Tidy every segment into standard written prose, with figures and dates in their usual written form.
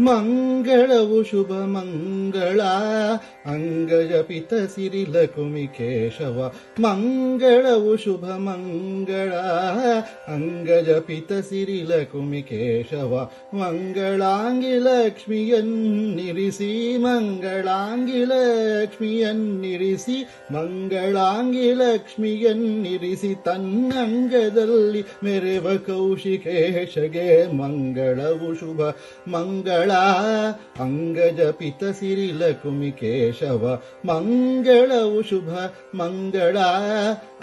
ಮಂಗಳವು ಶುಭ ಮಂಗಳ ಅಂಗಜ ಪಿತ ಸಿರಿಲ ಕುಮಿ ಕೇಶವ. ಮಂಗಳವು ಶುಭ ಮಂಗಳ ಅಂಗಜ ಪಿತ ಸಿರಿಲ ಕುಮಿ ಕೇಶವ. ಮಂಗಳಾಂಗಿ ಲಕ್ಷ್ಮಿಯನ್ನಿರಿಸಿ ಮಂಗಳಾಂಗಿ ಲಕ್ಷ್ಮಿಯನ್ನಿರಿಸಿ ಮಂಗಳಾಂಗಿ ಲಕ್ಷ್ಮಿಯನ್ನಿರಿಸಿ ತನ್ನಂಗದಲ್ಲಿ ಮೆರೆವ ಕೌಶಿಕೇಶಗೆ ಮಂಗಳವು ಶುಭ ಮಂಗಳ ಅಂಗಜ ಪಿತ ಸಿರಿಲ ಕುಮಿ ಕೇಶವ. ಮಂಗಳವು ಶುಭ ಮಂಗಳ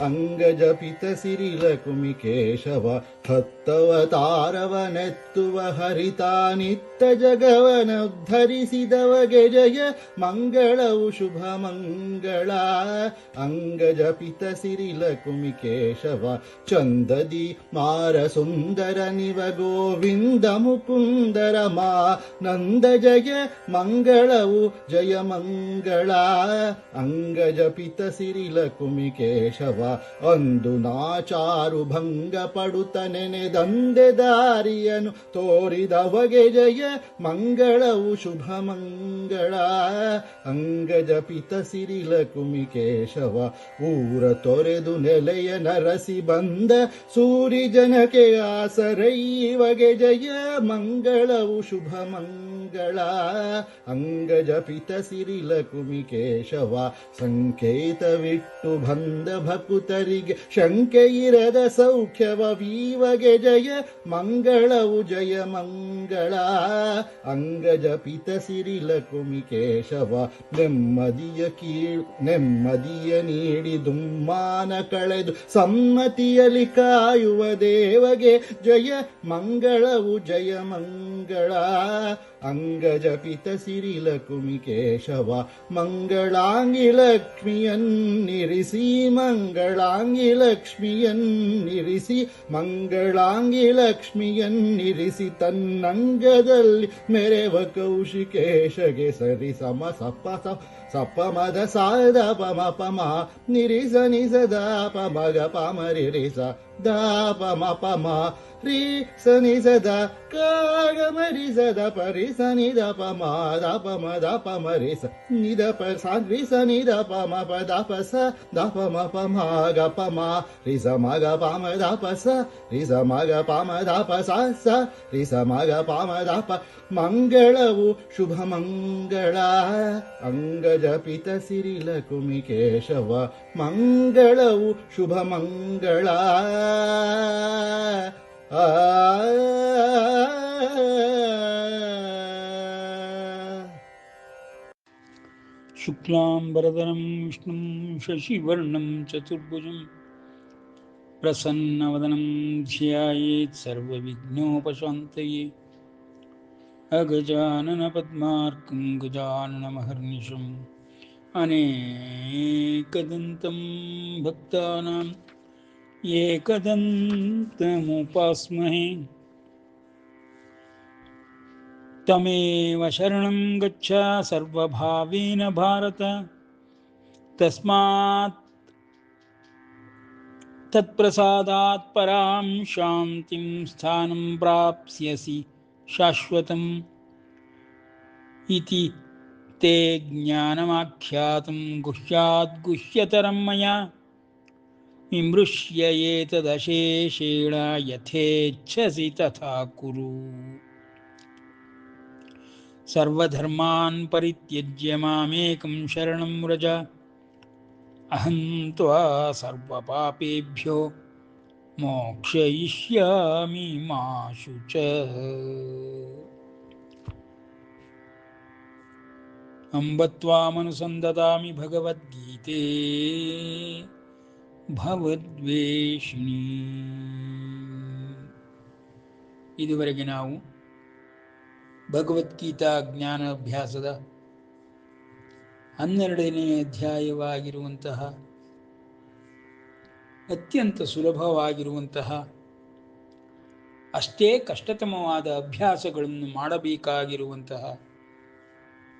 ಅಂಗಜ ಪಿತ ಸಿರಿಲ ಕುಮಿ ಕೇಶವ. ಹತ್ತವತಾರವನೆತ್ತುವ ಹರಿತಾನಿತ್ತ ಜಗವನುದ್ಧರಿಸಿದವಗೆ ಜಯ ಮಂಗಳವು ಶುಭ ಮಂಗಳ ಅಂಗಜ ಪಿತ ಸಿರಿಲ ಕುಮಿ ಕೇಶವ. ಚಂದದಿ ಮಾರ ಸುಂದರ ನಿವ ಗೋವಿಂದ ಮುಕುಂದರ ಮಾ ನಂದ ಜಯ ಮಂಗಳವು ಜಯ ಮಂಗಳ ಅಂಗಜ ಪಿತ ಸಿರಿಲ ಕುಮಿ ಕೇಶವ. ಅಂದು ನಾಚಾರು ಭಂಗ ಪಡುತ್ತ ನೆನೆದಂದೆ ದಾರಿಯನು ತೋರಿದವಗೆ ಜಯ ಮಂಗಳವು ಶುಭ ಮಂಗಳ ಅಂಗಜ ಪಿತ ಸಿರಿಲ ಕುಮಿ ಕೇಶವ. ಊರ ತೊರೆದು ನೆಲೆಯ ನರಸಿ ಬಂದ ಸೂರಿ ಜನಕ್ಕೆ ಆಸರೈವಗೆ ಜಯ ಮಂಗಳವು ಶುಭ ಮಂಗಳ ಅಂಗಜ ಪಿತ ಸಿರಿಲ ಕುಮಿ ಕೇಶವ. ಸಂಕೇತವಿಟ್ಟು ಬಂದ ಭಕುತರಿಗೆ ಶಂಕೆ ಇರದ ಸೌಖ್ಯವ ವೀವಗೆ ಜಯ ಮಂಗಳವು ಜಯ ಮಂಗಳ ಅಂಗಜ ಪಿತ ಸಿರಿಲ ಕುಮಿ ಕೇಶವ. ನೆಮ್ಮದಿಯ ನೀಡಿ ದುಮ್ಮಾನ ಕಳೆದು ಸಮ್ಮತಿಯಲ್ಲಿ ಕಾಯುವ ದೇವಗೆ ಜಯ ಮಂಗಳವು ಜಯ ಮಂಗಳ ಅಂಗಜ ಪಿತ ಸಿರಿಲ ಕುಮಿ ಕೇಶವ. ಮಂಗಳಾಂಗಿ ಲಕ್ಷ್ಮಿಯನ್ನಿರಿಸಿ ಮಂಗಳಾಂಗಿ ಲಕ್ಷ್ಮಿಯನ್ನಿರಿಸಿ ಮಂಗಳಾಂಗಿ ಲಕ್ಷ್ಮಿಯನ್ನಿರಿಸಿ ತನ್ನಂಗದಲ್ಲಿ ಮೆರೆವ ಕೌಶಿಕೇಶಗೆ ಸರಿ ಸಮ ಸಪ್ಪ ಸಪ್ಪ ಮದ ಸಾದ ಪಮ ಪಮ ನಿರಿಸ ನಿಸದ ಪಮಗ ಪಮರಿರಿಸ ದಾಪ ಮ ಪಮ ರೀ ಸನಿ ಸದ ಕಾಗ ಮರಿ ಸದ ಪರಿ ಸನಿ ದ ಪಮ ದ ಪಮ ದ ಪಮ ರಿ ಸ ನಿದ ಪ ರಿ ಸ ನಿ ದ ಪಮ ಪ ದ ಪ ಸ ದ ಪಮ ಪಮ ಗ ಪಮ ರಿ ಸ ಮ ಗ ಪಮ ದ ಪ ಸ ರಿ ಸ ಮ ಗ ಪಮ ದ ಪ ಸ ಸ ರಿ ಸ ಮ ಗ ಪಮ ದ ಪ. ಮಂಗಳವು ಶುಭ ಮಂಗಳ ಅಂಗಜ ಪಿತ ಸಿರಿಲ ಕುಮಿ ಕೇಶವ. ಮಂಗಳವು ಶುಭ ಮಂಗಳ ಶುಕ್ಲಾಂಬರಧರಂ ವಿಷ್ಣುಂ ಶಶಿವರ್ಣಂ ಚತುರ್ಭುಜಂ ಪ್ರಸನ್ನವದನಂ ಧ್ಯಾಯೇತ್ ಸರ್ವವಿಘ್ನೋಪಶಾಂತಯೇ. ಅಗಜಾನನ ಪದ್ಮಾರ್ಕಂ ಗಜಾನನಮಹರ್ನಿಶಂ ಅನೇಕದಂತಂ ಭಕ್ತಾನಾಂ ಏಕದಂತಮುಪಾಸ್ಮಹೇ. ತಮೇವ ಶರಣಂ ಗಚ್ಚ ಸರ್ವಭಾವೇನ ಭಾರತ. ತಸ್ಮಾತ್ ತತ್ಪ್ರಸಾದಾತ್ ಪರಾಂ ಶಾಂತಿಂ ಸ್ಥಾನಂ ಪ್ರಾಪ್ಸ್ಯಸಿ ಶಾಶ್ವತಂ ಇತಿ ತೇ ಜ್ಞಾನಮಾಖ್ಯಾತಂ ಗುಹ್ಯಾತ್ ಗುಹ್ಯತರಂ ಮಯಾ. ವಿಮೃಶ್ಯ ಏತದಶೇಷೇಣ ಯಥೇಚ್ಛಸಿ ತಥಾ ಕುರು. ಸರ್ವಧರ್ಮಾನ್ ಪರಿತ್ಯಜ್ಯ ಮಾಮೇಕಂ ಶರಣಂ ವ್ರಜ. ಅಹಂ ತ್ವಾ ಸರ್ವಪಾಪೇಭ್ಯೋ ಮೋಕ್ಷಯಿಷ್ಯಾಮಿ ಮಾ ಶುಚಃ. ಅಂಬ ತ್ವಾಮನುಸಂದದಾಮಿ ಭಗವದ್ಗೀತೆ ಭವದ್ವೇಷಿಣಿ. ಇದುವರೆಗೆ ನಾವು ಭಗವದ್ಗೀತಾ ಜ್ಞಾನಾಭ್ಯಾಸದ 12ನೇ ಅಧ್ಯಾಯವಾಗಿರುವಂತಹ ಅತ್ಯಂತ ಸುಲಭವಾಗಿರುವಂತಹ ಅಷ್ಟೇ ಕಷ್ಟತಮವಾದ ಅಭ್ಯಾಸಗಳನ್ನು ಮಾಡಬೇಕಾಗಿರುವಂತಹ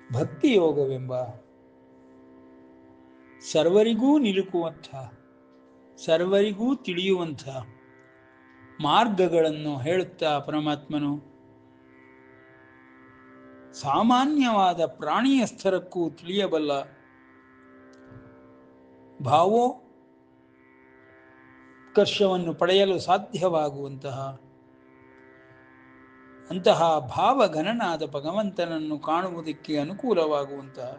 ಭಕ್ತಿಯೋಗವೆಂಬ ಸರ್ವರಿಗೂ ನಿಲುಕುವಂಥ ಸರ್ವರಿಗೂ ತಿಳಿಯುವಂಥ ಮಾರ್ಗಗಳನ್ನು ಹೇಳುತ್ತಾ ಪರಮಾತ್ಮನು ಸಾಮಾನ್ಯವಾದ ಪ್ರಾಣಿಯ ಸ್ತರಕ್ಕೂ ತಿಳಿಯಬಲ್ಲ ಭಾವೋತ್ಕರ್ಷವನ್ನು ಪಡೆಯಲು ಸಾಧ್ಯವಾಗುವಂತಹ ಅಂತಹ ಭಾವಘನನಾದ ಭಗವಂತನನ್ನು ಕಾಣುವುದಕ್ಕೆ ಅನುಕೂಲವಾಗುವಂತಹ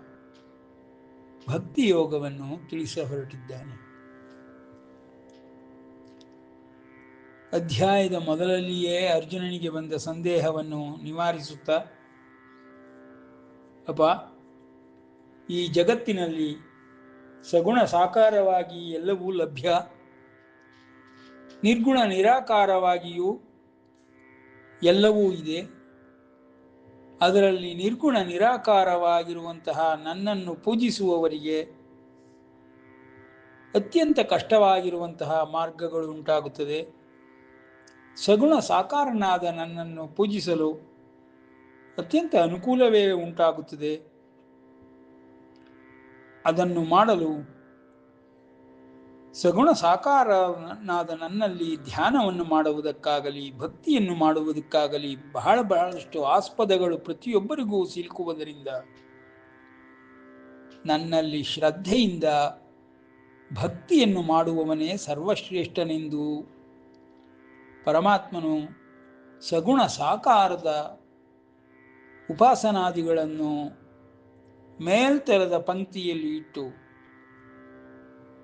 ಭಕ್ತಿಯೋಗವನ್ನು ತಿಳಿಸ ಹೊರಟಿದ್ದಾನೆ. ಅಧ್ಯಾಯದ ಮೊದಲಲ್ಲಿಯೇ ಅರ್ಜುನನಿಗೆ ಬಂದ ಸಂದೇಹವನ್ನು ನಿವಾರಿಸುತ್ತಾ, ಅಪ್ಪ, ಈ ಜಗತ್ತಿನಲ್ಲಿ ಸಗುಣ ಸಾಕಾರವಾಗಿ ಎಲ್ಲವೂ ಲಭ್ಯ, ನಿರ್ಗುಣ ನಿರಾಕಾರವಾಗಿಯೂ ಎಲ್ಲವೂ ಇದೆ. ಅದರಲ್ಲಿ ನಿರ್ಗುಣ ನಿರಾಕಾರವಾಗಿರುವಂತಹ ನನ್ನನ್ನು ಪೂಜಿಸುವವರಿಗೆ ಅತ್ಯಂತ ಕಷ್ಟವಾಗಿರುವಂತಹ ಮಾರ್ಗಗಳು ಉಂಟಾಗುತ್ತದೆ. ಸಗುಣ ಸಾಕಾರನಾದ ನನ್ನನ್ನು ಪೂಜಿಸಲು ಅತ್ಯಂತ ಅನುಕೂಲವೇ ಉಂಟಾಗುತ್ತದೆ. ಅದನ್ನು ಮಾಡಲು ಸಗುಣ ಸಾಕಾರನಾದ ನನ್ನಲ್ಲಿ ಧ್ಯಾನವನ್ನು ಮಾಡುವುದಕ್ಕಾಗಲಿ ಭಕ್ತಿಯನ್ನು ಮಾಡುವುದಕ್ಕಾಗಲಿ ಬಹಳಷ್ಟು ಆಸ್ಪದಗಳು ಪ್ರತಿಯೊಬ್ಬರಿಗೂ ಸಿಲುಕುವುದರಿಂದ ನನ್ನಲ್ಲಿ ಶ್ರದ್ಧೆಯಿಂದ ಭಕ್ತಿಯನ್ನು ಮಾಡುವವನೇ ಸರ್ವಶ್ರೇಷ್ಠನೆಂದು ಪರಮಾತ್ಮನು ಸಗುಣ ಸಾಕಾರದ ಉಪಾಸನಾದಿಗಳನ್ನು ಮೇಲ್ತರದ ಪಂಕ್ತಿಯಲ್ಲಿ ಇಟ್ಟು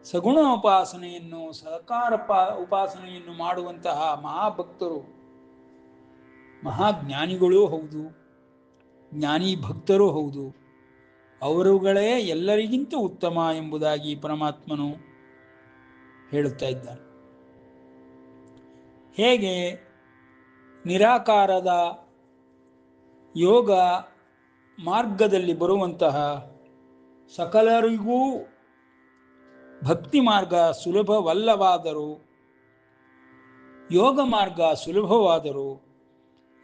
ಸಗುಣ ಉಪಾಸನೆಯನ್ನು ಸಾಕಾರ ಉಪಾಸನೆಯನ್ನು ಮಾಡುವಂತಹ ಮಹಾಭಕ್ತರು ಮಹಾಜ್ಞಾನಿಗಳೂ ಹೌದು, ಜ್ಞಾನಿ ಭಕ್ತರೂ ಹೌದು. ಅವರುಗಳೇ ಎಲ್ಲರಿಗಿಂತ ಉತ್ತಮ ಎಂಬುದಾಗಿ ಪರಮಾತ್ಮನು ಹೇಳುತ್ತಾ ಇದ್ದಾನೆ. ಹೇಗೆ ನಿರಾಕಾರದ ಯೋಗ ಮಾರ್ಗದಲ್ಲಿ ಬರುವಂತಹ ಸಕಲರಿಗೂ ಭಕ್ತಿ ಮಾರ್ಗ ಸುಲಭವಲ್ಲವಾದರೂ, ಯೋಗ ಮಾರ್ಗ ಸುಲಭವಾದರೂ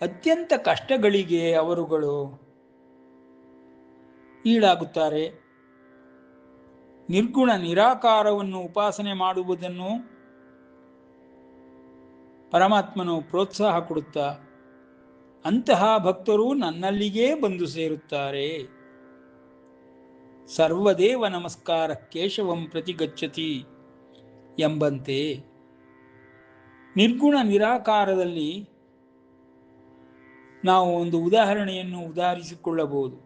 ಅತ್ಯಂತ ಕಷ್ಟಗಳಿಗೆ ಅವರುಗಳು ಈಡಾಗುತ್ತಾರೆ. ನಿರ್ಗುಣ ನಿರಾಕಾರವನ್ನು ಉಪಾಸನೆ ಮಾಡುವುದನ್ನು ಪರಮಾತ್ಮನು ಪ್ರೋತ್ಸಾಹ ಕೊಡುತ್ತಾ, ಅಂತಹ ಭಕ್ತರು ನನ್ನಲ್ಲಿಗೇ ಬಂದು ಸೇರುತ್ತಾರೆ. ಸರ್ವದೇವ ನಮಸ್ಕಾರ ಕೇಶವಂ ಪ್ರತಿಗಚ್ಚತಿ ಎಂಬಂತೆ ನಿರ್ಗುಣ ನಿರಾಕಾರದಲ್ಲಿ ನಾವು ಒಂದು ಉದಾಹರಣೆಯನ್ನು ಉದಾಹರಿಸಿಕೊಳ್ಳಬಹುದು.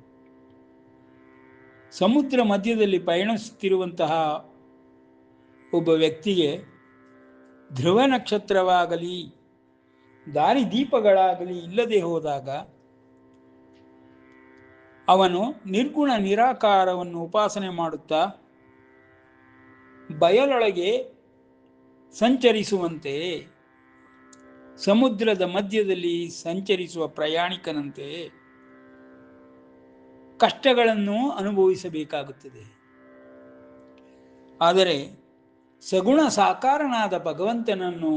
ಸಮುದ್ರ ಮಧ್ಯದಲ್ಲಿ ಪಯಣಿಸುತ್ತಿರುವಂತಹ ಒಬ್ಬ ವ್ಯಕ್ತಿಗೆ ಧ್ರುವ ನಕ್ಷತ್ರವಾಗಲಿ ದಾರಿದೀಪಗಳಾಗಲಿ ಇಲ್ಲದೆ ಹೋದಾಗ ಅವನು ನಿರ್ಗುಣ ನಿರಾಕಾರವನ್ನು ಉಪಾಸನೆ ಮಾಡುತ್ತಾ ಬಯಲೊಳಗೆ ಸಂಚರಿಸುವಂತೆ, ಸಮುದ್ರದ ಮಧ್ಯದಲ್ಲಿ ಸಂಚರಿಸುವ ಪ್ರಯಾಣಿಕನಂತೆ ಕಷ್ಟಗಳನ್ನು ಅನುಭವಿಸಬೇಕಾಗುತ್ತದೆ. ಆದರೆ ಸಗುಣ ಸಾಕಾರನಾದ ಭಗವಂತನನ್ನು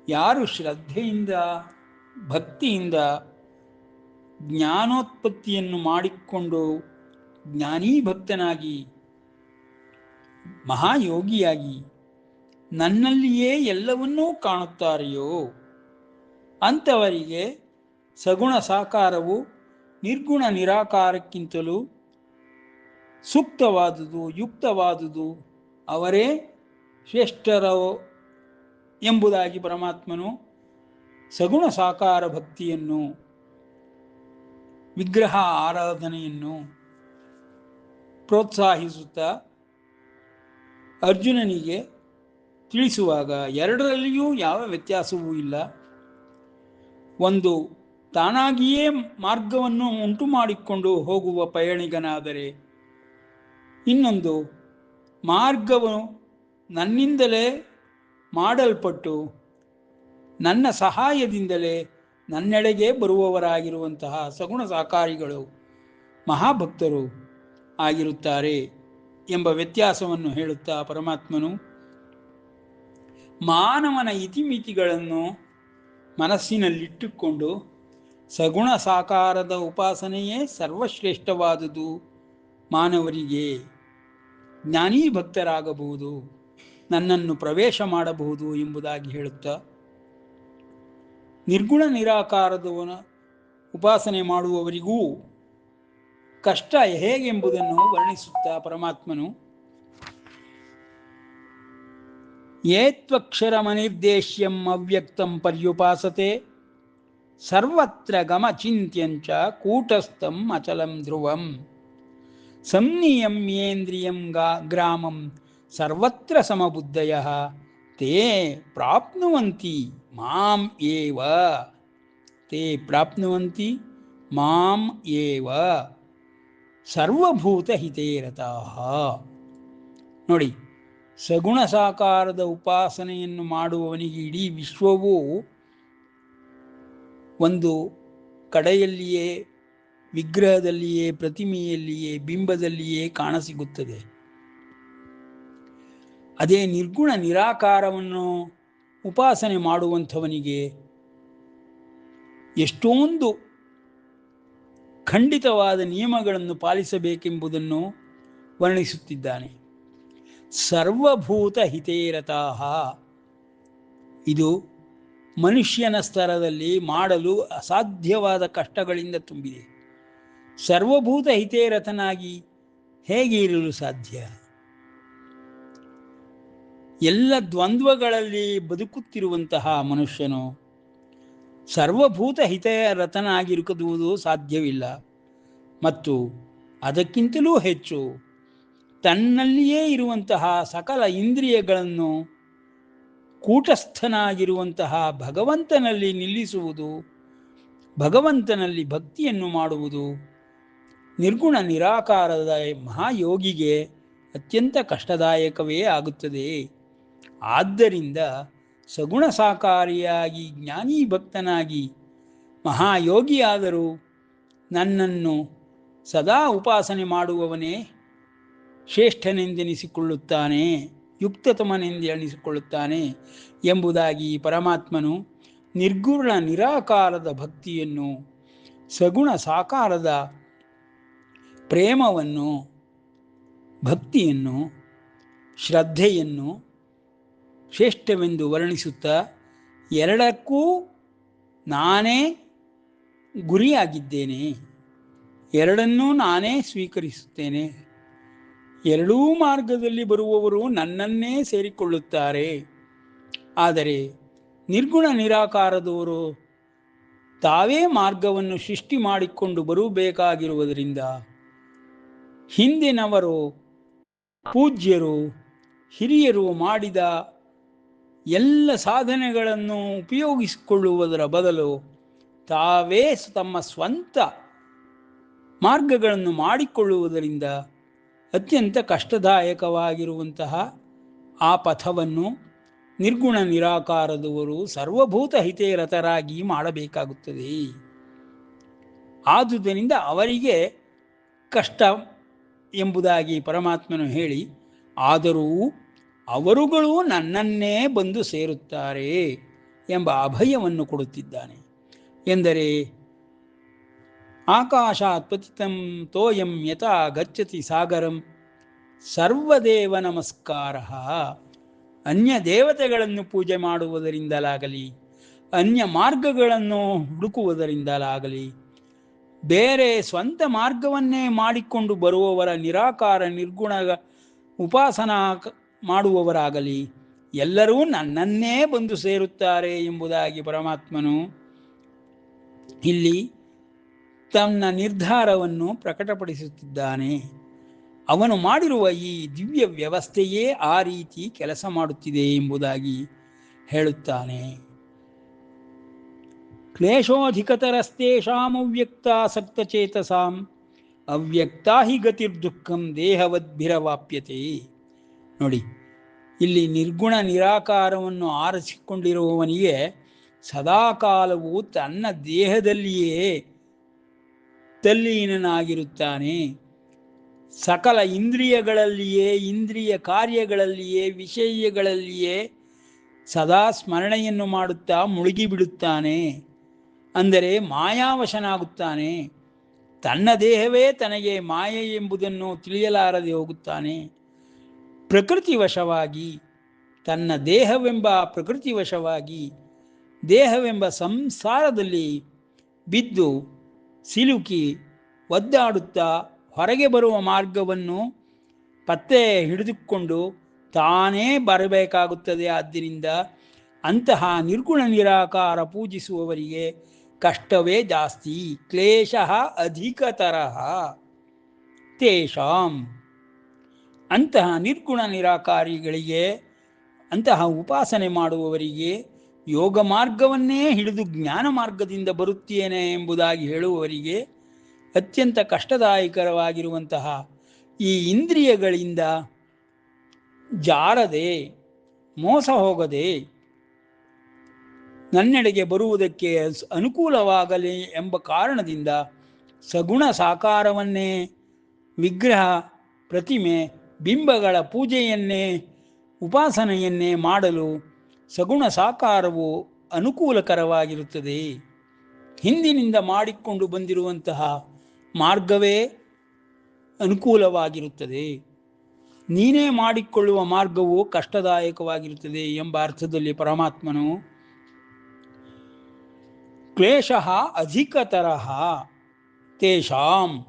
ಯಾರು ಶ್ರದ್ಧೆಯಿಂದ ಭಕ್ತಿಯಿಂದ ಜ್ಞಾನೋತ್ಪತ್ತಿಯನ್ನು ಮಾಡಿಕೊಂಡು ಜ್ಞಾನೀ ಭಕ್ತನಾಗಿ ಮಹಾಯೋಗಿಯಾಗಿ ನನ್ನಲ್ಲಿಯೇ ಎಲ್ಲವನ್ನೂ ಕಾಣುತ್ತಾರೆಯೋ ಅಂಥವರಿಗೆ ಸಗುಣ ಸಾಕಾರವು ನಿರ್ಗುಣ ನಿರಾಕಾರಕ್ಕಿಂತಲೂ ಸೂಕ್ತವಾದುದು, ಯುಕ್ತವಾದುದು, ಅವರೇ ಶ್ರೇಷ್ಠರೋ ಎಂಬುದಾಗಿ ಪರಮಾತ್ಮನು ಸಗುಣ ಸಾಕಾರ ಭಕ್ತಿಯನ್ನು, ವಿಗ್ರಹ ಆರಾಧನೆಯನ್ನು ಪ್ರೋತ್ಸಾಹಿಸುತ್ತಾ ಅರ್ಜುನನಿಗೆ ತಿಳಿಸುವಾಗ ಎರಡರಲ್ಲಿಯೂ ಯಾವ ವ್ಯತ್ಯಾಸವೂ ಇಲ್ಲ. ಒಂದು ತಾನಾಗಿಯೇ ಮಾರ್ಗವನ್ನು ಉಂಟು ಮಾಡಿಕೊಂಡು ಹೋಗುವ ಪಯಣಿಗನಾದರೆ, ಇನ್ನೊಂದು ಮಾರ್ಗವು ನನ್ನಿಂದಲೇ ಮಾಡಲ್ಪಟ್ಟು ನನ್ನ ಸಹಾಯದಿಂದಲೇ ನನ್ನೆಡೆಗೆ ಬರುವವರಾಗಿರುವಂತಹ ಸಗುಣ ಸಾಕಾರಿಗಳು ಮಹಾಭಕ್ತರು ಆಗಿರುತ್ತಾರೆ ಎಂಬ ವ್ಯತ್ಯಾಸವನ್ನು ಹೇಳುತ್ತಾ ಪರಮಾತ್ಮನು ಮಾನವನ ಇತಿಮಿತಿಗಳನ್ನು ಮನಸ್ಸಿನಲ್ಲಿಟ್ಟುಕೊಂಡು ಸಗುಣ ಸಾಕಾರದ ಉಪಾಸನೆಯೇ ಸರ್ವಶ್ರೇಷ್ಠವಾದುದು, ಮಾನವರಿಗೆ ಜ್ಞಾನೀ ಭಕ್ತರಾಗಬಹುದು, ನನ್ನನ್ನು ಪ್ರವೇಶ ಮಾಡಬಹುದು ಎಂಬುದಾಗಿ ಹೇಳುತ್ತಾ ನಿರ್ಗುಣ ನಿರಾಕಾರದವನ ಉಪಾಸನೆ ಮಾಡುವವರಿಗೂ ಕಷ್ಟ ಹೇಗೆಂಬುದನ್ನು ವರ್ಣಿಸುತ್ತಾ ಪರಮಾತ್ಮನು ಏತ್ವಕ್ಷರಮನಿರ್ದೇಶ್ಯಂ ಅವ್ಯಕ್ತಂ ಪರ್ಯುಪಾಸತೆ ಸರ್ವತ್ರ ಗಮಚಿಂತ್ಯಂಚ ಕೂಟಸ್ಥಂ ಅಚಲಂ ಧ್ರುವಂ ಸಂನಿಯಮ್ಯೇಂದ್ರಿಯಂ ಗ್ರಾಮಂ ಸರ್ವತ್ರ ಸಮಬುದ್ಧಯಃ ತೇ ಪ್ರಾಪ್ನುವಂತಿ ಮಾಂ ಏವ ತೇ ಪ್ರಾಪ್ನುವಂತಿ ಮಾಂ ಏವ ಸರ್ವಭೂತಹಿತೇ ರತಾಃ. ನೋಡಿ, ಸಗುಣ ಸಾಕಾರದ ಉಪಾಸನೆಯನ್ನು ಮಾಡುವವನಿಗೆ ಇಡೀ ವಿಶ್ವವು ಒಂದು ಕಡೆಯಲ್ಲಿಯೇ, ವಿಗ್ರಹದಲ್ಲಿಯೇ, ಪ್ರತಿಮೆಯಲ್ಲಿಯೇ, ಬಿಂಬದಲ್ಲಿಯೇ ಕಾಣಸಿಗುತ್ತದೆ. ಅದೇ ನಿರ್ಗುಣ ನಿರಾಕಾರವನ್ನು ಉಪಾಸನೆ ಮಾಡುವಂಥವನಿಗೆ ಎಷ್ಟೊಂದು ಖಂಡಿತವಾದ ನಿಯಮಗಳನ್ನು ಪಾಲಿಸಬೇಕೆಂಬುದನ್ನು ವರ್ಣಿಸುತ್ತಿದ್ದಾನೆ. ಸರ್ವಭೂತ ಹಿತೇರತಾಃ, ಇದು ಮನುಷ್ಯನ ಸ್ತರದಲ್ಲಿ ಮಾಡಲು ಅಸಾಧ್ಯವಾದ ಕಷ್ಟಗಳಿಂದ ತುಂಬಿದೆ. ಸರ್ವಭೂತ ಹಿತೇರತನಾಗಿ ಹೇಗೆ ಇರಲು ಸಾಧ್ಯ? ಎಲ್ಲ ದ್ವಂದ್ವಗಳಲ್ಲಿ ಬದುಕುತ್ತಿರುವಂತಹ ಮನುಷ್ಯನು ಸರ್ವಭೂತ ಹಿತರತನಾಗಿರುವುದು ಸಾಧ್ಯವಿಲ್ಲ. ಮತ್ತು ಅದಕ್ಕಿಂತಲೂ ಹೆಚ್ಚು ತನ್ನಲ್ಲಿಯೇ ಇರುವಂತಹ ಸಕಲ ಇಂದ್ರಿಯಗಳನ್ನು ಕೂಟಸ್ಥನಾಗಿರುವಂತಹ ಭಗವಂತನಲ್ಲಿ ನಿಲ್ಲಿಸುವುದು, ಭಗವಂತನಲ್ಲಿ ಭಕ್ತಿಯನ್ನು ಮಾಡುವುದು ನಿರ್ಗುಣ ನಿರಾಕಾರದ ಮಹಾಯೋಗಿಗೆ ಅತ್ಯಂತ ಕಷ್ಟದಾಯಕವೇ ಆಗುತ್ತದೆ. ಆದ್ದರಿಂದ ಸಗುಣ ಸಾಕಾರಿಯಾಗಿ ಜ್ಞಾನಿ ಭಕ್ತನಾಗಿ ಮಹಾಯೋಗಿಯಾದರೂ ನನ್ನನ್ನು ಸದಾ ಉಪಾಸನೆ ಮಾಡುವವನೇ ಶ್ರೇಷ್ಠನೆಂದೆನಿಸಿಕೊಳ್ಳುತ್ತಾನೆ, ಯುಕ್ತತಮನೆಂದೆನಿಸಿಕೊಳ್ಳುತ್ತಾನೆ ಎಂಬುದಾಗಿ ಪರಮಾತ್ಮನು ನಿರ್ಗುಣ ನಿರಾಕಾರದ ಭಕ್ತಿಯನ್ನು, ಸಗುಣ ಸಾಕಾರದ ಪ್ರೇಮವನ್ನು, ಭಕ್ತಿಯನ್ನು, ಶ್ರದ್ಧೆಯನ್ನು ಶ್ರೇಷ್ಠವೆಂದು ವರ್ಣಿಸುತ್ತಾ ಎರಡಕ್ಕೂ ನಾನೇ ಗುರಿಯಾಗಿದ್ದೇನೆ, ಎರಡನ್ನೂ ನಾನೇ ಸ್ವೀಕರಿಸುತ್ತೇನೆ. ಎರಡೂ ಮಾರ್ಗದಲ್ಲಿ ಬರುವವರು ನನ್ನನ್ನೇ ಸೇರಿಕೊಳ್ಳುತ್ತಾರೆ. ಆದರೆ ನಿರ್ಗುಣ ನಿರಾಕಾರದವರು ತಾವೇ ಮಾರ್ಗವನ್ನು ಸೃಷ್ಟಿ ಮಾಡಿಕೊಂಡು ಬರಬೇಕಾಗಿರುವುದರಿಂದ ಹಿಂದಿನವರು ಪೂಜ್ಯರು ಹಿರಿಯರು ಮಾಡಿದ ಎಲ್ಲ ಸಾಧನೆಗಳನ್ನು ಉಪಯೋಗಿಸಿಕೊಳ್ಳುವುದರ ಬದಲು ತಾವೇ ತಮ್ಮ ಸ್ವಂತ ಮಾರ್ಗಗಳನ್ನು ಮಾಡಿಕೊಳ್ಳುವುದರಿಂದ ಅತ್ಯಂತ ಕಷ್ಟದಾಯಕವಾಗಿರುವಂತಹ ಆ ಪಥವನ್ನು ನಿರ್ಗುಣ ನಿರಾಕಾರದವರು ಸರ್ವಭೂತ ಹಿತೇರತರಾಗಿ ಮಾಡಬೇಕಾಗುತ್ತದೆ. ಆದುದರಿಂದ ಅವರಿಗೆ ಕಷ್ಟ ಎಂಬುದಾಗಿ ಪರಮಾತ್ಮನು ಹೇಳಿ, ಆದರೂ ಅವರುಗಳು ನನ್ನನ್ನೇ ಬಂದು ಸೇರುತ್ತಾರೆ ಎಂಬ ಅಭಯವನ್ನು ಕೊಡುತ್ತಿದ್ದಾನೆ. ಎಂದರೆ ಆಕಾಶಾತ್ ಪತಿತಂ ತೋಯಂ ಯಥಾ ಗಚ್ಚತಿ ಸಾಗರಂ ಸರ್ವದೇವ ನಮಸ್ಕಾರ. ಅನ್ಯ ದೇವತೆಗಳನ್ನು ಪೂಜೆ ಮಾಡುವುದರಿಂದಲಾಗಲಿ, ಅನ್ಯ ಮಾರ್ಗಗಳನ್ನು ಹುಡುಕುವುದರಿಂದಲಾಗಲಿ, ಬೇರೆ ಸ್ವಂತ ಮಾರ್ಗವನ್ನೇ ಮಾಡಿಕೊಂಡು ಬರುವವರ ನಿರಾಕಾರ ನಿರ್ಗುಣ ಉಪಾಸನಾ ಮಾಡುವವರಾಗಲಿ ಎಲ್ಲರೂ ನನ್ನನ್ನೇ ಬಂದು ಸೇರುತ್ತಾರೆ ಎಂಬುದಾಗಿ ಪರಮಾತ್ಮನು ಇಲ್ಲಿ ತನ್ನ ನಿರ್ಧಾರವನ್ನು ಪ್ರಕಟಪಡಿಸುತ್ತಿದ್ದಾನೆ. ಅವನು ಮಾಡಿರುವ ಈ ದಿವ್ಯ ವ್ಯವಸ್ಥೆಯೇ ಆ ರೀತಿ ಕೆಲಸ ಮಾಡುತ್ತಿದೆ ಎಂಬುದಾಗಿ ಹೇಳುತ್ತಾನೆ. ಕ್ಲೇಶೋಧಿಕತರಸ್ತೇಷಾಂ ಅವ್ಯಕ್ತಾಸಕ್ತಚೇತಸಾಂ ಅವ್ಯಕ್ತಾ ಹಿ ಗತಿರ್ದುಃಖಂ ದೇಹವದ್ಭಿರವಾಪ್ಯತೆ. ನೋಡಿ, ಇಲ್ಲಿ ನಿರ್ಗುಣ ನಿರಾಕಾರವನ್ನು ಆರಿಸಿಕೊಂಡಿರುವವನಿಗೆ ಸದಾಕಾಲವು ತನ್ನ ದೇಹದಲ್ಲಿಯೇ ತಲ್ಲೀನನಾಗಿರುತ್ತಾನೆ. ಸಕಲ ಇಂದ್ರಿಯಗಳಲ್ಲಿಯೇ, ಇಂದ್ರಿಯ ಕಾರ್ಯಗಳಲ್ಲಿಯೇ, ವಿಷಯಗಳಲ್ಲಿಯೇ ಸದಾ ಸ್ಮರಣೆಯನ್ನು ಮಾಡುತ್ತಾ ಮುಳುಗಿಬಿಡುತ್ತಾನೆ. ಅಂದರೆ ಮಾಯಾವಶನಾಗುತ್ತಾನೆ. ತನ್ನ ದೇಹವೇ ತನಗೆ ಮಾಯೆ ಎಂಬುದನ್ನು ತಿಳಿಯಲಾರದೆ ಹೋಗುತ್ತಾನೆ. ಪ್ರಕೃತಿವಶವಾಗಿ, ತನ್ನ ದೇಹವೆಂಬ ಪ್ರಕೃತಿವಶವಾಗಿ, ದೇಹವೆಂಬ ಸಂಸಾರದಲ್ಲಿ ಬಿದ್ದು ಸಿಲುಕಿ ಒದ್ದಾಡುತ್ತಾ ಹೊರಗೆ ಬರುವ ಮಾರ್ಗವನ್ನು ಪತ್ತೆ ಹಿಡಿದುಕೊಂಡು ತಾನೇ ಬರಬೇಕಾಗುತ್ತದೆ. ಆದ್ದರಿಂದ ಅಂತಹ ನಿರ್ಗುಣ ನಿರಾಕಾರ ಪೂಜಿಸುವವರಿಗೆ ಕಷ್ಟವೇ ಜಾಸ್ತಿ. ಕ್ಲೇಶ ಅಧಿಕತರ ತೇಷಾಂ. ಅಂತಹ ನಿರ್ಗುಣ ನಿರಾಕಾರಿಗಳಿಗೆ, ಅಂತಹ ಉಪಾಸನೆ ಮಾಡುವವರಿಗೆ, ಯೋಗ ಮಾರ್ಗವನ್ನೇ ಹಿಡಿದು ಜ್ಞಾನ ಮಾರ್ಗದಿಂದ ಬರುತ್ತೇನೆ ಎಂಬುದಾಗಿ ಹೇಳುವವರಿಗೆ ಅತ್ಯಂತ ಕಷ್ಟದಾಯಕರವಾಗಿರುವಂತಹ ಈ ಇಂದ್ರಿಯಗಳಿಂದ ಜಾರದೆ, ಮೋಸ ಹೋಗದೆ ನನ್ನೆಡೆಗೆ ಬರುವುದಕ್ಕೆ ಅನುಕೂಲವಾಗಲಿ ಎಂಬ ಕಾರಣದಿಂದ ಸಗುಣ ಸಾಕಾರವನ್ನೇ, ವಿಗ್ರಹ, ಪ್ರತಿಮೆ, ಬಿಂಬಗಳ ಪೂಜೆಯನ್ನೇ, ಉಪಾಸನೆಯನ್ನೇ ಮಾಡಲು ಸಗುಣ ಸಾಕಾರವು ಅನುಕೂಲಕರವಾಗಿರುತ್ತದೆ. ಹಿಂದಿನಿಂದ ಮಾಡಿಕೊಂಡು ಬಂದಿರುವಂತಹ ಮಾರ್ಗವೇ ಅನುಕೂಲವಾಗಿರುತ್ತದೆ. ನೀನೇ ಮಾಡಿಕೊಳ್ಳುವ ಮಾರ್ಗವು ಕಷ್ಟದಾಯಕವಾಗಿರುತ್ತದೆ ಎಂಬ ಅರ್ಥದಲ್ಲಿ ಪರಮಾತ್ಮನು ಕ್ಲೇಶ ಅಧಿಕತರ ತೇಷಾಂ,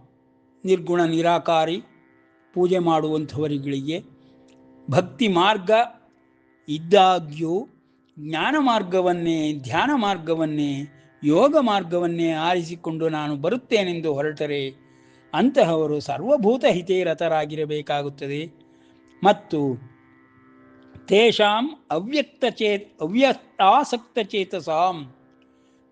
ನಿರ್ಗುಣ ನಿರಾಕಾರಿ ಪೂಜೆ ಮಾಡುವಂಥವರಿಗೆ ಭಕ್ತಿ ಮಾರ್ಗ ಇದ್ದಾಗ್ಯೂ ಜ್ಞಾನ ಮಾರ್ಗವನ್ನೇ, ಧ್ಯಾನ ಮಾರ್ಗವನ್ನೇ, ಯೋಗ ಮಾರ್ಗವನ್ನೇ ಆರಿಸಿಕೊಂಡು ನಾನು ಬರುತ್ತೇನೆಂದು ಹೊರಟರೆ ಅಂತಹವರು ಸರ್ವಭೂತ ಹಿತೇರತರಾಗಿರಬೇಕಾಗುತ್ತದೆ. ಮತ್ತು ತೇಷಾಂ ಅವ್ಯಕ್ತಾಸಕ್ತ ಚೇತಸಾಂ,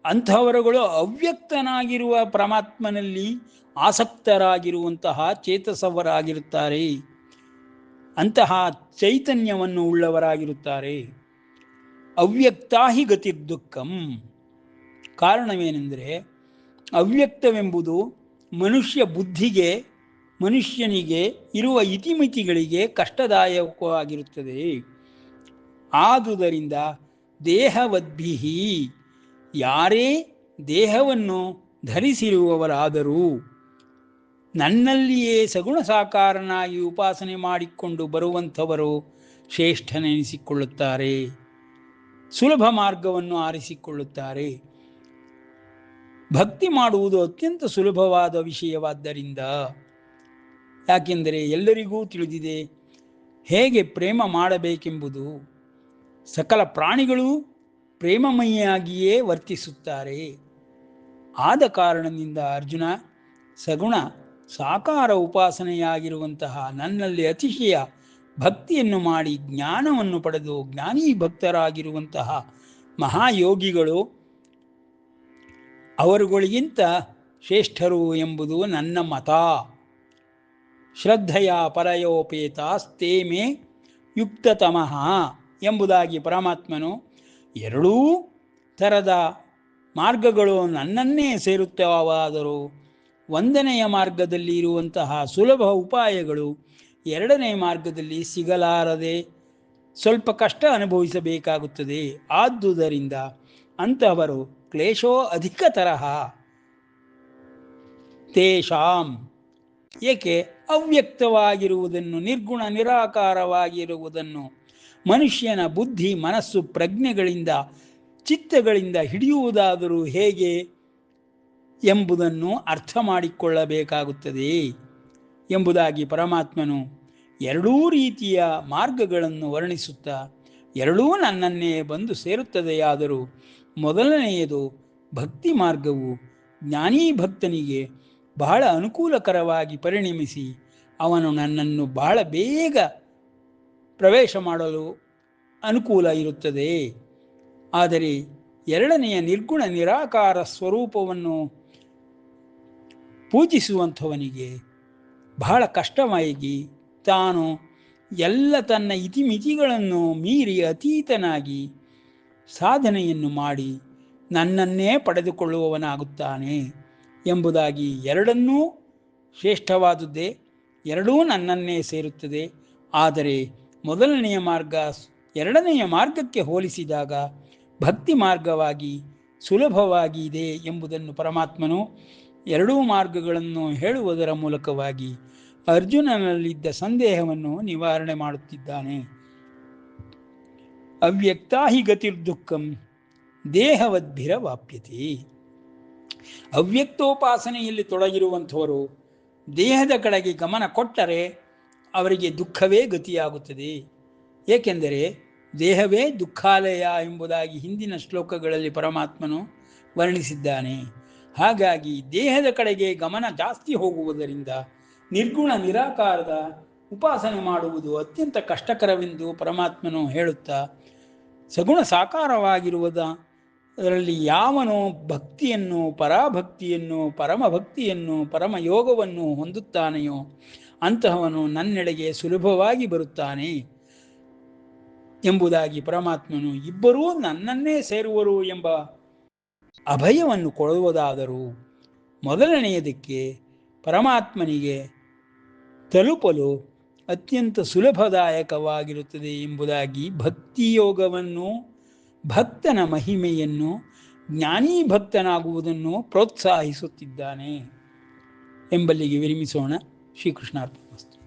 ಅಂಥವರುಗಳು ಅವ್ಯಕ್ತನಾಗಿರುವ ಪರಮಾತ್ಮನಲ್ಲಿ ಆಸಕ್ತರಾಗಿರುವಂತಹ ಚೇತಸವರಾಗಿರುತ್ತಾರೆ, ಅಂತಹ ಚೈತನ್ಯವನ್ನು ಉಳ್ಳವರಾಗಿರುತ್ತಾರೆ. ಅವ್ಯಕ್ತಾ ಹಿ ಗತಿರ್ದುಃಖಂ. ಕಾರಣವೇನೆಂದರೆ ಅವ್ಯಕ್ತವೆಂಬುದು ಮನುಷ್ಯ ಬುದ್ಧಿಗೆ, ಮನುಷ್ಯನಿಗೆ ಇರುವ ಇತಿಮಿತಿಗಳಿಗೆ ಕಷ್ಟದಾಯಕವಾಗಿರುತ್ತದೆ. ಆದುದರಿಂದ ದೇಹವದ್ಭಿಹಿ, ಯಾರೇ ದೇಹವನ್ನು ಧರಿಸಿರುವವರಾದರೂ ನನ್ನಲ್ಲಿಯೇ ಸಗುಣ ಸಾಕಾರನಾಗಿ ಉಪಾಸನೆ ಮಾಡಿಕೊಂಡು ಬರುವಂಥವರು ಶ್ರೇಷ್ಠನೆನಿಸಿಕೊಳ್ಳುತ್ತಾರೆ, ಸುಲಭ ಮಾರ್ಗವನ್ನು ಆರಿಸಿಕೊಳ್ಳುತ್ತಾರೆ. ಭಕ್ತಿ ಮಾಡುವುದು ಅತ್ಯಂತ ಸುಲಭವಾದ ವಿಷಯವಾದ್ದರಿಂದ, ಯಾಕೆಂದರೆ ಎಲ್ಲರಿಗೂ ತಿಳಿದಿದೆ ಹೇಗೆ ಪ್ರೇಮ ಮಾಡಬೇಕೆಂಬುದು. ಸಕಲ ಪ್ರಾಣಿಗಳು ಪ್ರೇಮಮಯಿಯಾಗಿಯೇ ವರ್ತಿಸುತ್ತಾರೆ. ಆದ ಕಾರಣದಿಂದ ಅರ್ಜುನ, ಸಗುಣ ಸಾಕಾರ ಉಪಾಸನೆಯಾಗಿರುವಂತಹ ನನ್ನಲ್ಲಿ ಅತಿಶಯ ಭಕ್ತಿಯನ್ನು ಮಾಡಿ ಜ್ಞಾನವನ್ನು ಪಡೆದು ಜ್ಞಾನಿ ಭಕ್ತರಾಗಿರುವಂತಹ ಮಹಾಯೋಗಿಗಳು ಅವರುಗಳಿಗಿಂತ ಶ್ರೇಷ್ಠರು ಎಂಬುದು ನನ್ನ ಮತ. ಶ್ರದ್ಧೆಯ ಪರಯೋಪೇತಾಸ್ತೆ ಮೇ ಯುಕ್ತತಮಃ ಎಂಬುದಾಗಿ ಪರಮಾತ್ಮನು ಎರಡೂ ಥರದ ಮಾರ್ಗಗಳು ನನ್ನನ್ನೇ ಸೇರುತ್ತವಾದರೂ ಒಂದನೆಯ ಮಾರ್ಗದಲ್ಲಿ ಇರುವಂತಹ ಸುಲಭ ಉಪಾಯಗಳು ಎರಡನೇ ಮಾರ್ಗದಲ್ಲಿ ಸಿಗಲಾರದೆ ಸ್ವಲ್ಪ ಕಷ್ಟ ಅನುಭವಿಸಬೇಕಾಗುತ್ತದೆ. ಆದುದರಿಂದ ಅಂತಹವರು ಕ್ಲೇಶೋ ಅಧಿಕತರಹ ತೇಷಾಂ. ಏಕೆ? ಅವ್ಯಕ್ತವಾಗಿರುವುದನ್ನು, ನಿರ್ಗುಣ ನಿರಾಕಾರವಾಗಿರುವುದನ್ನು ಮನುಷ್ಯನ ಬುದ್ಧಿ, ಮನಸ್ಸು, ಪ್ರಜ್ಞೆಗಳಿಂದ, ಚಿತ್ತಗಳಿಂದ ಹಿಡಿಯುವುದಾದರೂ ಹೇಗೆ ಎಂಬುದನ್ನು ಅರ್ಥ ಮಾಡಿಕೊಳ್ಳಬೇಕಾಗುತ್ತದೆ ಎಂಬುದಾಗಿ ಪರಮಾತ್ಮನು ಎರಡೂ ರೀತಿಯ ಮಾರ್ಗಗಳನ್ನು ವರ್ಣಿಸುತ್ತಾ, ಎರಡೂ ನನ್ನನ್ನೇ ಬಂದು ಸೇರುತ್ತದೆಯಾದರೂ ಮೊದಲನೆಯದು ಭಕ್ತಿ ಮಾರ್ಗವು ಜ್ಞಾನೀ ಭಕ್ತನಿಗೆ ಬಹಳ ಅನುಕೂಲಕರವಾಗಿ ಪರಿಣಮಿಸಿ ಅವನು ನನ್ನನ್ನು ಬಹಳ ಬೇಗ ಪ್ರವೇಶ ಮಾಡಲು ಅನುಕೂಲ ಇರುತ್ತದೆ. ಆದರೆ ಎರಡನೆಯ ನಿರ್ಗುಣ ನಿರಾಕಾರ ಸ್ವರೂಪವನ್ನು ಪೂಜಿಸುವಂಥವನಿಗೆ ಬಹಳ ಕಷ್ಟವಾಗಿ ತಾನು ಎಲ್ಲ ತನ್ನ ಇತಿಮಿತಿಗಳನ್ನು ಮೀರಿ ಅತೀತನಾಗಿ ಸಾಧನೆಯನ್ನು ಮಾಡಿ ನನ್ನನ್ನೇ ಪಡೆದುಕೊಳ್ಳುವವನಾಗುತ್ತಾನೆ ಎಂಬುದಾಗಿ ಎರಡನ್ನೂ ಶ್ರೇಷ್ಠವಾದುದೇ, ಎರಡೂ ನನ್ನನ್ನೇ ಸೇರುತ್ತದೆ. ಆದರೆ ಮೊದಲನೆಯ ಮಾರ್ಗ ಎರಡನೆಯ ಮಾರ್ಗಕ್ಕೆ ಹೋಲಿಸಿದಾಗ ಭಕ್ತಿ ಮಾರ್ಗವಾಗಿ ಸುಲಭವಾಗಿ ಇದೆ ಎಂಬುದನ್ನು ಪರಮಾತ್ಮನು ಎರಡೂ ಮಾರ್ಗಗಳನ್ನು ಹೇಳುವುದರ ಮೂಲಕವಾಗಿ ಅರ್ಜುನನಲ್ಲಿದ್ದ ಸಂದೇಹವನ್ನು ನಿವಾರಣೆ ಮಾಡುತ್ತಿದ್ದಾನೆ. ಅವ್ಯಕ್ತಾ ಹಿ ಗತಿರ್ದುಃಖಂ ದೇಹವದ್ಭಿರವಾಪ್ಯತೆ. ಅವ್ಯಕ್ತೋಪಾಸನೆಯಲ್ಲಿ ತೊಡಗಿರುವಂಥವರು ದೇಹದ ಕಡೆಗೆ ಗಮನ ಕೊಟ್ಟರೆ ಅವರಿಗೆ ದುಃಖವೇ ಗತಿಯಾಗುತ್ತದೆ. ಏಕೆಂದರೆ ದೇಹವೇ ದುಃಖಾಲಯ ಎಂಬುದಾಗಿ ಹಿಂದಿನ ಶ್ಲೋಕಗಳಲ್ಲಿ ಪರಮಾತ್ಮನು ವರ್ಣಿಸಿದ್ದಾನೆ. ಹಾಗಾಗಿ ದೇಹದ ಕಡೆಗೆ ಗಮನ ಜಾಸ್ತಿ ಹೋಗುವುದರಿಂದ ನಿರ್ಗುಣ ನಿರಾಕಾರದ ಉಪಾಸನೆ ಮಾಡುವುದು ಅತ್ಯಂತ ಕಷ್ಟಕರವೆಂದು ಪರಮಾತ್ಮನು ಹೇಳುತ್ತಾ, ಸಗುಣ ಸಾಕಾರವಾಗಿರುವುದರಲ್ಲಿ ಯಾವನು ಭಕ್ತಿಯನ್ನು, ಪರಾಭಕ್ತಿಯನ್ನು, ಪರಮಭಕ್ತಿಯನ್ನು, ಪರಮಯೋಗವನ್ನು ಹೊಂದುತ್ತಾನೆಯೋ ಅಂತಹವನು ನನ್ನೆಡೆಗೆ ಸುಲಭವಾಗಿ ಬರುತ್ತಾನೆ ಎಂಬುದಾಗಿ ಪರಮಾತ್ಮನು ಇಬ್ಬರೂ ನನ್ನನ್ನೇ ಸೇರುವರು ಎಂಬ ಅಭಯವನ್ನು ಕೊಡುವುದಾದರೂ ಮೊದಲನೆಯದಕ್ಕೆ ಪರಮಾತ್ಮನಿಗೆ ತಲುಪಲು ಅತ್ಯಂತ ಸುಲಭದಾಯಕವಾಗಿರುತ್ತದೆ ಎಂಬುದಾಗಿ ಭಕ್ತಿಯೋಗವನ್ನು, ಭಕ್ತನ ಮಹಿಮೆಯನ್ನು, ಜ್ಞಾನೀ ಭಕ್ತನಾಗುವುದನ್ನು ಪ್ರೋತ್ಸಾಹಿಸುತ್ತಿದ್ದಾನೆ ಎಂಬಲ್ಲಿಗೆ ವಿರಮಿಸೋಣ. ಶ್ರೀಕೃಷ್ಣಾರ್ಪಣಮಸ್ತು.